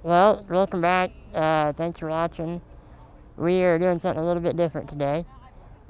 Well, welcome back. Thanks for watching. We are doing something a little bit different today.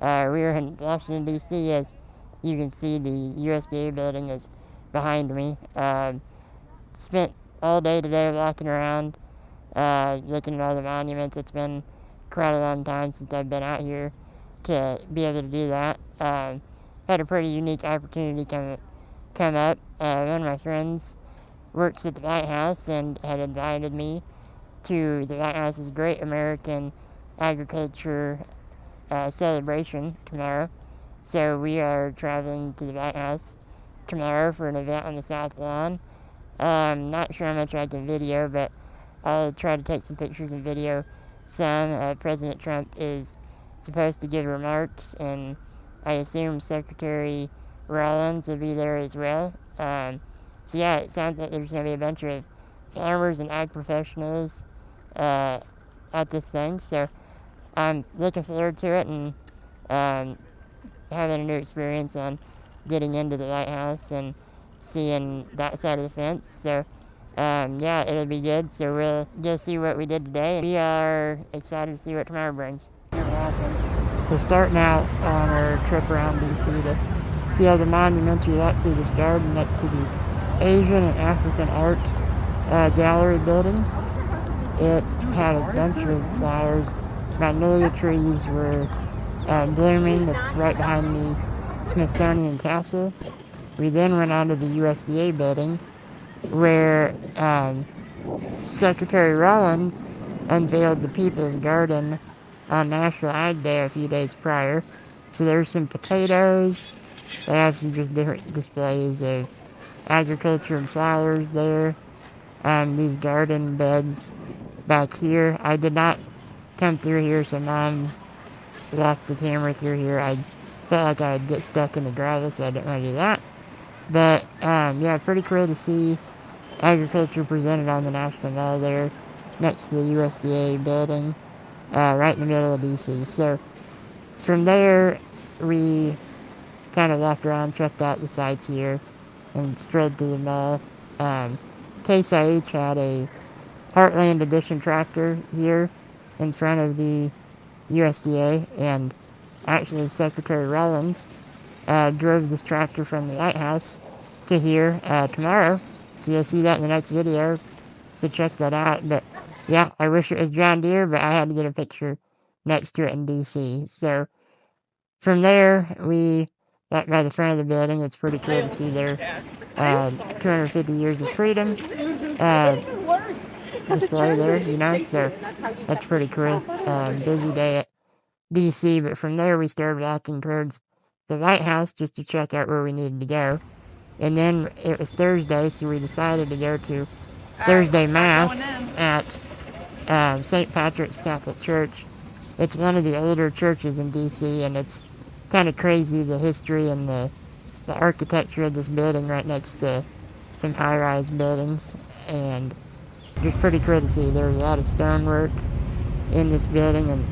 We are in Washington, D.C. As you can see, the USDA building is behind me. Spent all day today walking around, looking at all the monuments. It's been quite a long time since I've been out here to be able to do that. Had a pretty unique opportunity come up. One of my friends works at the White House and had invited me to the White House's Great American Agriculture celebration tomorrow. So we are traveling to the White House tomorrow for an event on the South Lawn. Not sure how much I can video, but I'll try to take some pictures and video some. President Trump is supposed to give remarks, and I assume Secretary Rollins will be there as well. So yeah, it sounds like there's going to be a bunch of farmers and ag professionals at this thing. So I'm looking forward to it and having a new experience on getting into the White House and seeing that side of the fence. So yeah, it'll be good. So we'll go see what we did today. We are excited to see what tomorrow brings. So starting out on our trip around DC to see all the monuments, we walked through this garden next to the Asian and African art gallery buildings. It had a bunch of flowers. Magnolia trees were blooming. It's right behind the Smithsonian Castle. We then went on to the USDA building where Secretary Rollins unveiled the People's Garden on National Ag Day a few days prior. So there's some potatoes. They have some just different displays of agriculture and flowers there. These garden beds back here. I did not come through here, so Mom locked the camera through here. I felt like I'd get stuck in the gravel, so I didn't want to do that. But yeah, pretty cool to see agriculture presented on the National Mall there next to the USDA building, right in the middle of DC. So from there, we kind of walked around, checked out the sites here, and strolled through the mall. Case IH had a Heartland Edition tractor here in front of the USDA, and actually Secretary Rollins drove this tractor from the White House to here tomorrow. So you'll see that in the next video, so check that out. But yeah, I wish it was John Deere, but I had to get a picture next to it in DC. So from there, we got by the front of the building. It's pretty cool to see their 250 years of freedom display there, you know, so that's pretty cool. Busy day at DC, but from there we started walking towards the White House just to check out where we needed to go. And then it was Thursday, so we decided to go to Thursday Mass at St. Patrick's Catholic Church. It's one of the older churches in DC, and it's kind of crazy, the history and the architecture of this building right next to some high-rise buildings, and just pretty cool to see. There's a lot of stonework in this building, and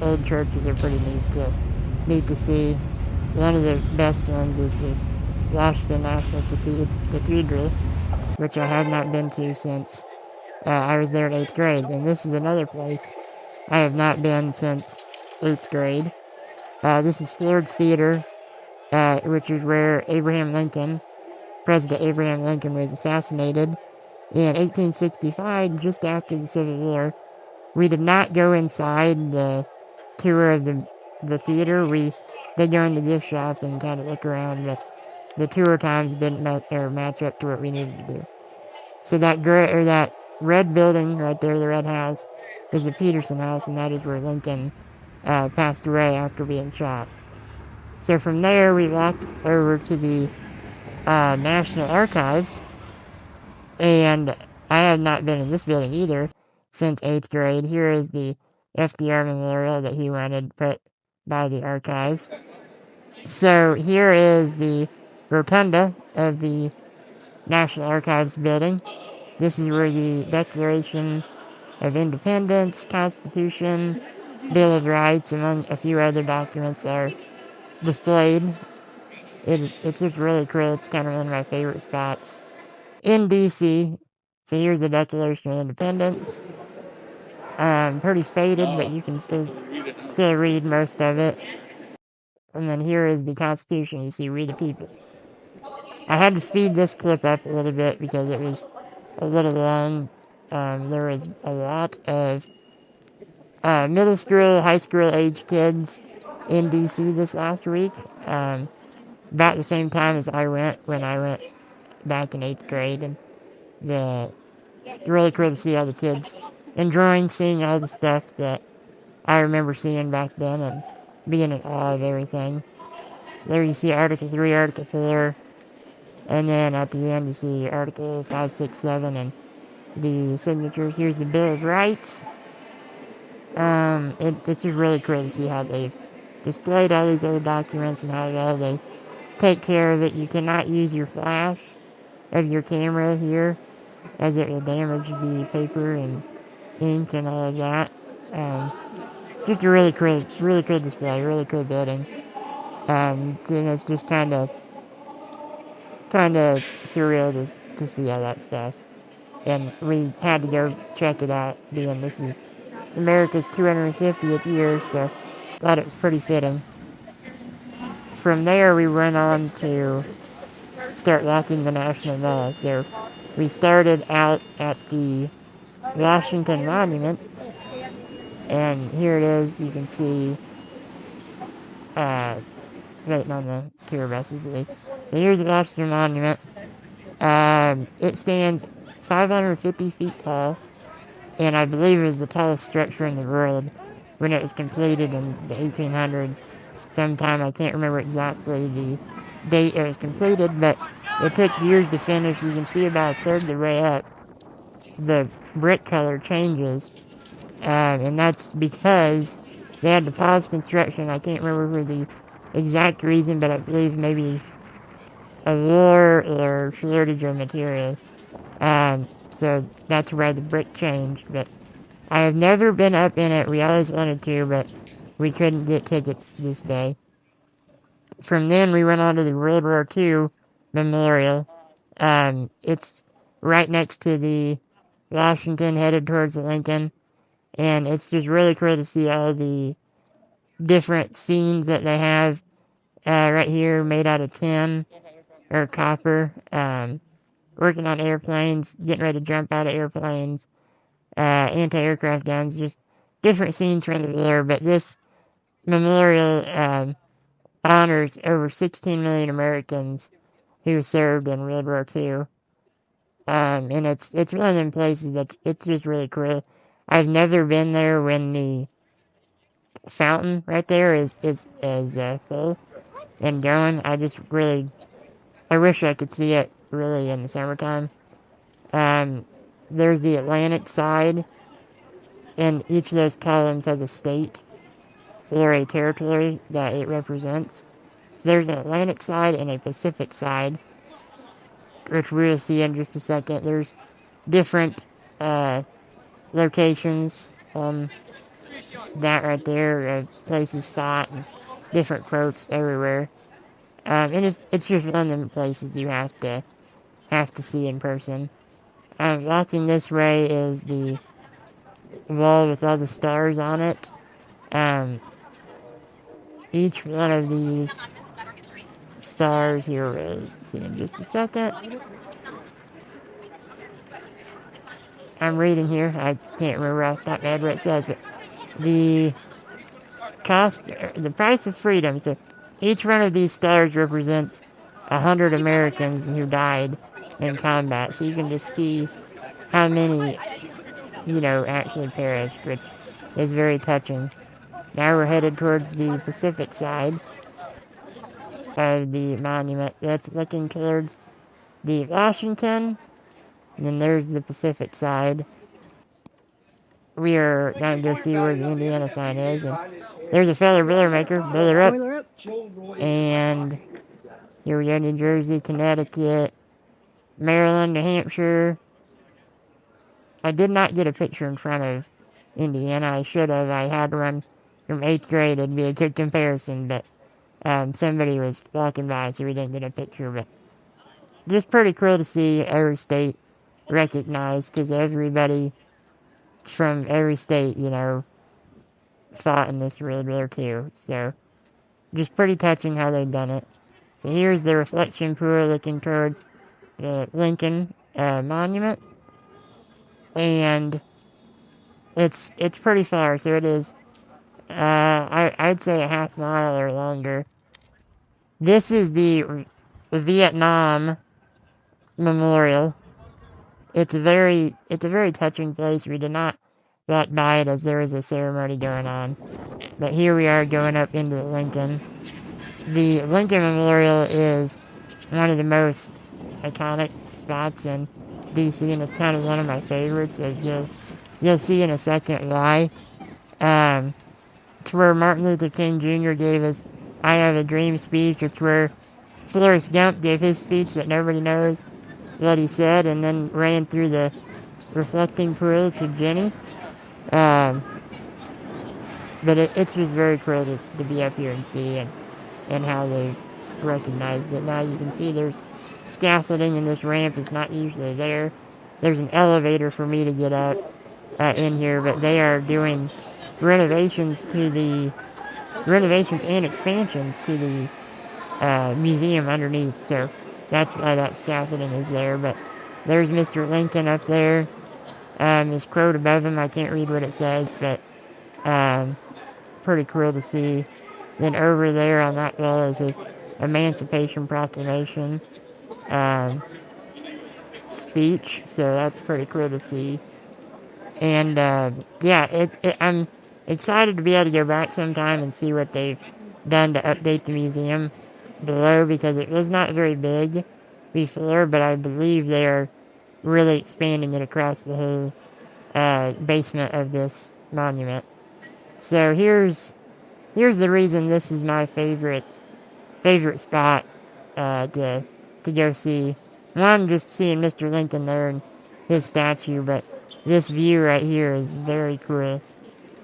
old churches are pretty neat to see. One of the best ones is the Washington National Cathedral, which I have not been to since I was there in 8th grade. And this is another place I have not been since 8th grade. This is Ford's Theater, which is where President Abraham Lincoln was assassinated in 1865, just after the Civil War. We did not go inside the tour of the theater. We did go in the gift shop and kind of look around, but the tour times didn't match up to what we needed to do. So that red building right there, the red house, is the Peterson House, and that is where Lincoln passed away after being shot. So from there, we walked over to the National Archives, and I had not been in this building either since 8th grade. Here is the FDR Memorial that he wanted put by the archives. So here is the rotunda of the National Archives building. This is where the Declaration of Independence, Constitution, Bill of Rights, among a few other documents are displayed. It's just really cool. It's kind of one of my favorite spots in DC. So here's the Declaration of Independence. Pretty faded, but you can still read most of it. And then here is the Constitution. You see, "We the people." I had to speed this clip up a little bit because it was a little long. There was a lot of middle school, high school age kids in DC this last week. About the same time as when I went back in 8th grade. And the really cool to see all the kids enjoying seeing all the stuff that I remember seeing back then and being in awe of everything. So there you see Article 3, Article 4, and then at the end you see Article 5, 6, 7, and the signatures. Here's the Bill of Rights. It's just really cool to see how they've displayed all these other documents and how well they take care of it. You cannot use your flash of your camera here, as it will damage the paper and ink and all of that. Just a really cool display, really cool building. And it's just kind of surreal to see all that stuff. And we had to go check it out, being this is America's 250th year, so thought it was pretty fitting. From there, we went on to start walking the National Mall. So we started out at the Washington Monument, and here it is. You can see waiting on the tour buses to leave. So here's the Washington Monument. It stands 550 feet tall, and I believe it was the tallest structure in the world when it was completed in the 1800s. Sometime, I can't remember exactly the date it was completed, but it took years to finish. You can see about a third of the way up, the brick color changes, and that's because they had to pause construction. I can't remember for the exact reason, but I believe maybe a war or shortage of material. So that's why the brick changed. But I have never been up in it. We always wanted to, but we couldn't get tickets this day. From then, we went on to the World War II Memorial. It's right next to the Washington, headed towards Lincoln. And it's just really cool to see all the different scenes that they have right here, made out of tin or copper. Working on airplanes, getting ready to jump out of airplanes, anti-aircraft guns, just different scenes from the war. But this memorial honors over 16 million Americans who served in World War II. And it's one of them places that it's just really cool. I've never been there when the fountain right there is full and going. I wish I could see it really in the summertime. There's the Atlantic side, and each of those columns has a state or a territory that it represents. So there's an Atlantic side and a Pacific side, which we'll see in just a second. There's different locations on that right there, places fought, and different quotes everywhere. And it's just one of them places you have to see in person. Walking this way is the wall with all the stars on it. Each one of these stars here, we'll see in just a second. I'm reading here. I can't remember off the top of my head what it says, but the price of freedom. So each one of these stars represents 100 Americans who died in combat. So you can just see how many, actually perished, which is very touching. Now we're headed towards the Pacific side of the monument. That's looking towards the Washington, and then there's the Pacific side. We are going to go see where the Indiana sign is, and There's a fellow Boilermaker. Boiler up. Boiler up. And here we go, New Jersey, Connecticut, Maryland, New Hampshire. I did not get a picture in front of Indiana. I should have. I had one from 8th grade. It'd be a good comparison, but somebody was walking by, so we didn't get a picture. But just pretty cool to see every state recognized, because everybody from every state, fought in this World War II. So just pretty touching how they've done it. So here's the reflection pool looking towards the Lincoln Monument, and it's pretty far. So it is, I'd say a half mile or longer. This is the Vietnam Memorial. It's a very touching place. We did not walk by it as there was a ceremony going on, but here we are going up into the Lincoln. The Lincoln Memorial is one of the most iconic spots in DC, and it's kind of one of my favorites, as you'll see in a second why. It's where Martin Luther King Jr. gave his "I Have a Dream" speech. It's where Forrest Gump gave his speech that nobody knows what he said, and then ran through the reflecting pool to Jenny. But it's just very cool to be up here and see, and how they've recognized it. Now you can see there's scaffolding, and this ramp is not usually there. There's an elevator for me to get up in here, but they are doing renovations and expansions to the museum underneath, so that's why that scaffolding is there. But there's Mr. Lincoln up there. His quote above him, I can't read what it says, but pretty cool to see. Then over there on that wall is his Emancipation Proclamation speech, so that's pretty cool to see. And I'm excited to be able to go back sometime and see what they've done to update the museum below, because it was not very big before, but I believe they're really expanding it across the whole basement of this monument. So here's the reason this is my favorite spot to go see. One, just seeing Mr. Lincoln there and his statue, but this view right here is very cool.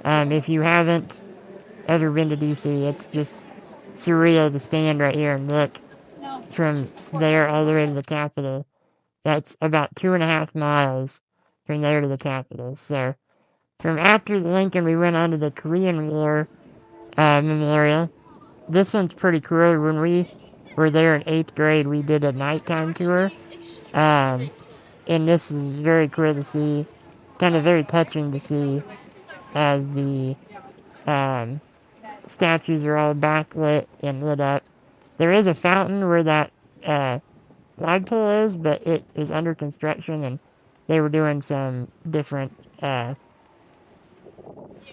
If you haven't ever been to DC, it's just surreal to stand right here and look from there all the way to the Capitol. That's about 2.5 miles from there to the Capitol. So from after the Lincoln, we went on to the Korean War Memorial. This one's pretty cool. When we were there in 8th grade, we did a nighttime tour. And this is very cool to see. Kind of very touching to see, as the statues are all backlit and lit up. There is a fountain where that flagpole is, but it is under construction, and they were doing some different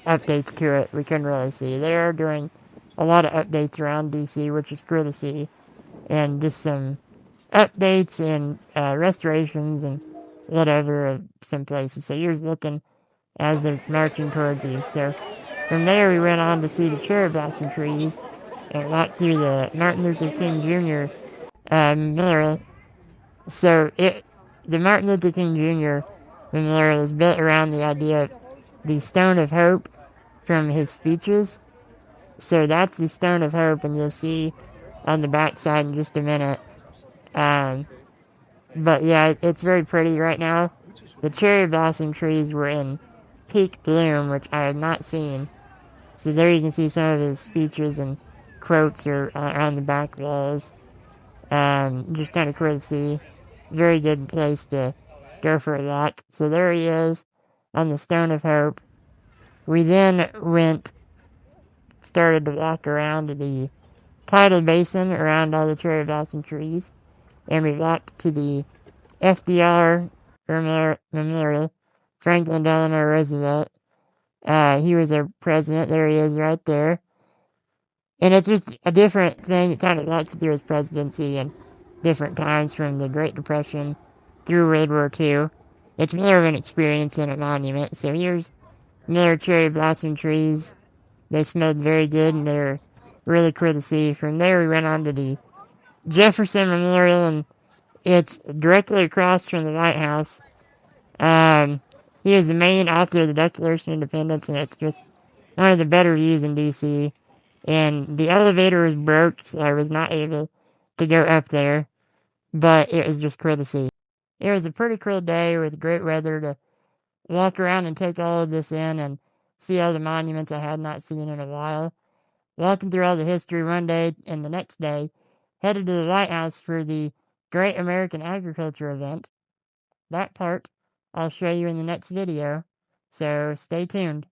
updates to it. We couldn't really see. They are doing a lot of updates around DC, which is cool to see, and just some updates and restorations and whatever of some places. So here's looking as they're marching towards you. So from there, we went on to see the cherry blossom trees and walked through the Martin Luther King Jr. Memorial. So the Martin Luther King Jr. Memorial is built around the idea of the Stone of Hope from his speeches. So that's the Stone of Hope, and you'll see on the backside in just a minute. But yeah, it's very pretty right now. The cherry blossom trees were in peak bloom, which I had not seen. So there you can see some of his speeches and quotes are on the back walls. Just kind of cool to see. Very good place to go for a walk. So there he is on the Stone of Hope. We then started to walk around the tidal basin around all the cherry blossom trees. And we walked to the FDR Memorial, Franklin Delano Roosevelt. He was our president. There he is right there. And it's just a different thing. It kind of walks through his presidency and different times from the Great Depression through World War II. It's more of an experience than a monument. So here's more cherry blossom trees They smelled very good, and they're really cool to see. From there, we went on to the Jefferson Memorial, and it's directly across from the White House. He is the main author of the Declaration of Independence, and it's just one of the better views in D.C. And the elevator was broke, so I was not able to go up there, but it was just cool to see. It was a pretty cool day with great weather to walk around and take all of this in and see all the monuments I had not seen in a while. Walking through all the history one day, and the next day, headed to the White House for the Great American Agriculture event. That part I'll show you in the next video, so stay tuned.